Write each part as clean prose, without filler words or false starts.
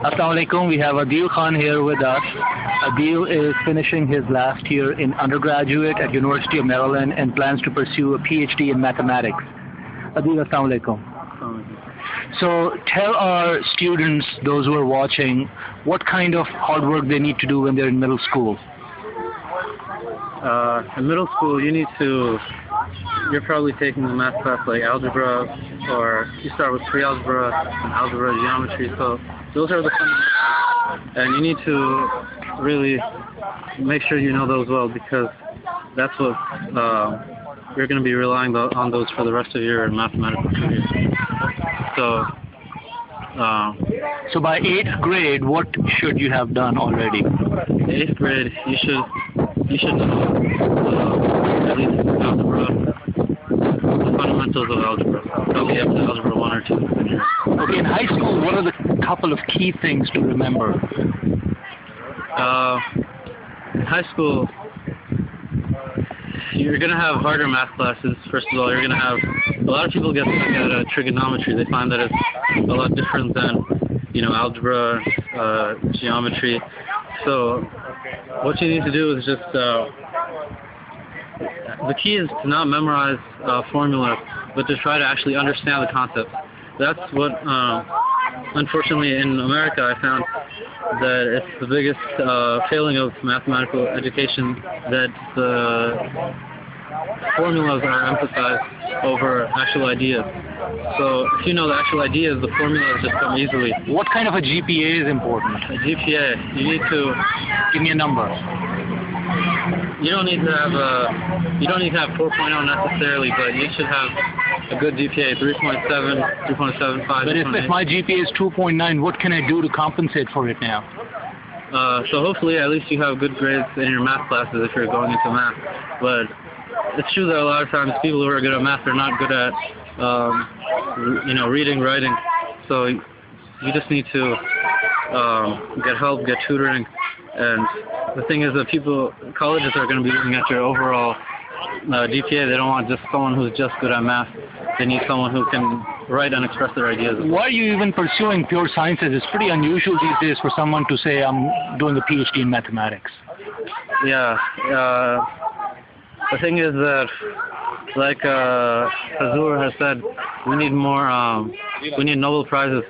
Assalamu alaikum. We have Adil Khan here with us. Adil is finishing his last year in undergraduate at University of Maryland and plans to pursue a PhD in mathematics. Adil, assalamu alaikum. So tell our students, those who are watching, what kind of hard work they need to do when they're in middle school. In middle school, you're probably taking a math class like algebra, or you start with pre-algebra and algebra, geometry, so those are the fundamentals, and you need to really make sure you know those well, because that's what you're going to be relying on those for the rest of your mathematical career. So by 8th grade, what should you have done already? 8th grade, you should know at least algebra, the fundamentals of algebra, probably up to algebra 1 or 2. Okay, in high school, what are the couple of key things to remember? In high school, you're going to have harder math classes. First of all, you're going to have a lot of people get stuck at trigonometry. They find that it's a lot different than, algebra, geometry. So what you need to do is just the key is to not memorize formulas, but to try to actually understand the concept. That's what, unfortunately, in America, I found that it's the biggest failing of mathematical education, that the formulas are emphasized over actual ideas. So if you know the actual ideas, the formulas just come easily. What kind of a GPA is important? A GPA, you need to give me a number. You don't need to have 4.0 necessarily, but you should have a good GPA, 3.7, 3.75. But if my GPA is 2.9, what can I do to compensate for it now? So hopefully at least you have good grades in your math classes if you're going into math. But it's true that a lot of times people who are good at math are not good at, reading, writing. So you just need to get help, get tutoring. And the thing is that colleges are going to be looking at your overall GPA. They don't want just someone who's just good at math. They need someone who can write and express their ideas. Why are you even pursuing pure sciences? It's pretty unusual these days for someone to say, I'm doing a PhD in mathematics. Yeah. The thing is that, like Hazur has said, we need more. We need Nobel Prizes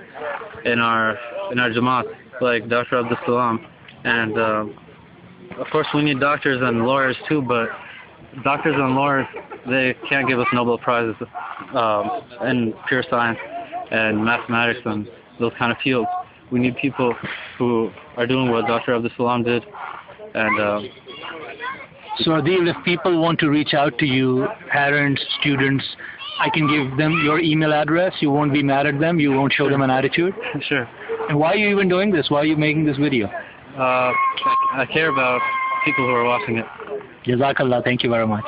in our Jamaat, like Dr. Abdus Salam. And of course we need doctors and lawyers too, but doctors and lawyers, they can't give us Nobel Prizes in pure science and mathematics and those kind of fields. We need people who are doing what Dr. Abdus Salam did. And so Adil, if people want to reach out to you, parents, students, I can give them your email address. You won't be mad at them. You won't show them an attitude. Sure. And why are you even doing this? Why are you making this video? I care about people who are watching it. Jazakallah. Thank you very much.